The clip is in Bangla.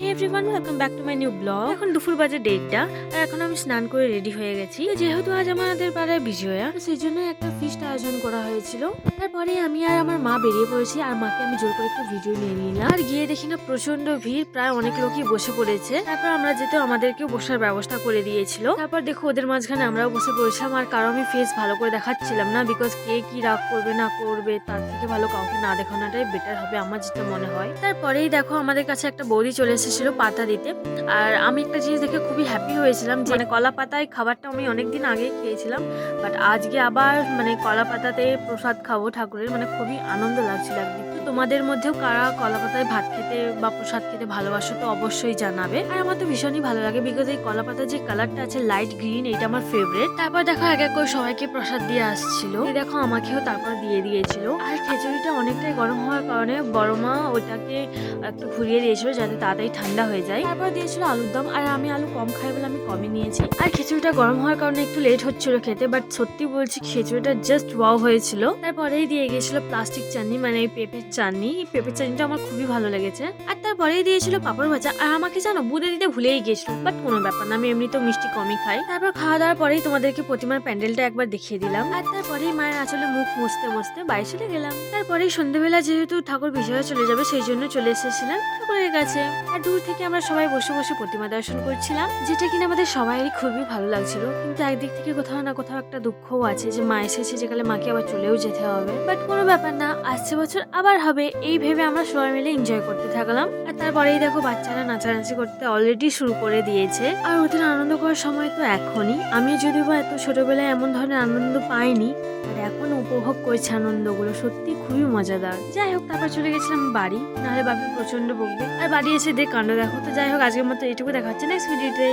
Hey everyone, welcome back to my new blog. এখন দুপুর বাজে 1:30 আর এখন আমি স্নান করে রেডি হয়ে গেছি। তো যেহেতু আজ আমাদের পাড়ায় বিজয়া, তো সেই জন্য একটা ফিস্ট আয়োজন করা হয়েছিল। তারপরে আমি আর আমার মা বেরিয়ে পড়েছি আর মাকে আমি জোর করে একটু ভিডিও নিয়ে নিলাম। আর গিয়ে দেখি না প্রচন্ড ভিড়, প্রায় অনেক লোকই বসে পড়েছে। তারপর আমরা যেতে আমাদেরকেও বসার ব্যবস্থা করে দিয়েছিল। তারপর দেখো ওদের মাঝখানে আমরাও বসে পড়েছিলাম। আর কারো আমি ফেস ভালো করে দেখাচ্ছিলাম না, বিকজ কে কি রাগ করবে না করবে তার থেকে ভালো কাউকে না দেখানোটাই বেটার হবে আমার যেটা মনে হয়। তারপরেই দেখো আমাদের কাছে একটা বৌদি চলে এসেছিল পাতা দিতে। আর আমি একটা জিনিস দেখে খুবই হ্যাপি হয়েছিলাম, যে মানে কলা পাতায় খাবারটা আমি অনেকদিন আগে খেয়েছিলাম, বাট আজকে আবার মানে কলা পাতাতে প্রসাদ খাবো ঠাকুরের, মানে খুবই আনন্দ লাগছিল একদিন। তো তোমাদের মধ্যেও কারা কলা পাতায় ভাত খেতে বা প্রসাদ খেতে ভালোবাসো তো অবশ্যই জানাবে। আর আমার তো ভীষণই ভালো লাগে, বিকজ এই কলা পাতার যে কালারটা আছে লাইট গ্রিন, এটা আমার ফেভারিট। তারপর দেখো এক এক করে সবাইকে প্রসাদ দিয়ে আসছিল, দেখো আমাকেও তারপর দিয়ে দিয়েছিল। আর খিচুড়িটা অনেকটাই গরম হওয়ার কারণে বড় মা ওটাকে একটু ঘুরিয়ে দিয়েছিল যাতে তাড়াতাড়ি ঠান্ডা হয়ে যায়। তারপর দিয়েছিল আলুর দম, আর আমি আলু কম খাই বলে আমি কমই নিয়েছি। আর খিচুড়িটা গরম হওয়ার কারণে একটু লেট হচ্ছিল খেতে, বাট সত্যি বলছি খিচুড়িটা জাস্ট ওয়াও হয়েছিল। তারপরেই দিয়ে গিয়েছিল প্লাস্টিক চাটনি, মানে এই পেঁপের চাটনি। এই পেঁপের চাটনিটা আমার খুবই ভালো লেগেছে। আর তারপরেই দিয়েছিল পাপড় ভাজা, আর আমাকে জানো বুদে দিতে ভুলেই গিয়েছিল, বাট কোনো ব্যাপার না, আমি এমনিতেও মিষ্টি কমই খাই। তারপর খাওয়া দাওয়ার পরেই তোমাদেরকে প্রতিমার প্যান্ডেলটা একবার দেখিয়ে দিলাম। আর তারপরেই মায়ের আঁচলে মুখ মুছতে মুছতে বাড়ি চলে গেলাম। তারপরেই সন্ধ্যেবেলা যেহেতু ঠাকুর বিসর্জন চলে যাবে সেই জন্য চলে এসেছিলাম ঠাকুরের কাছে। আর দূর থেকে আমরা সবাই বসে বসে প্রতিমা দর্শন করছিলাম, যেটা কিনা আমাদের সবাইরই খুবই ভালো লাগছিল। কিন্তু একদিক থেকে কোথাও না কোথাও একটা দুঃখও আছে যে মা এসেছে, যেখানে মাকে আবার চলেও যেতে হবে, বাট কোনো ব্যাপার না, আসছে বছর আবার হবে, এই ভেবে আমরা সবাই মিলে এনজয় করতে থাকলাম। আর তারপরেই দেখো বাচ্চারা নাচানাচি করতে অলরেডি শুরু করে দিয়েছে। আর ওদের আনন্দ করার সময় তো এখনই, আমিও যদিও বা এত ছোটবেলায় এমন ধরনের আনন্দ পাইনি, আর এখন উপভোগ করছে আনন্দগুলো, সত্যি খুবই মজাদার। যাই হোক, তারপর চলে গেছিলাম বাড়ি, নাহলে বাপি প্রচন্ড বকবে। আর বাড়ি এসে দেখ কাণ্ড দেখো। তো যাই হোক, আজকের মতো এইটুকু, দেখা হচ্ছে নেক্সট ভিডিওতে।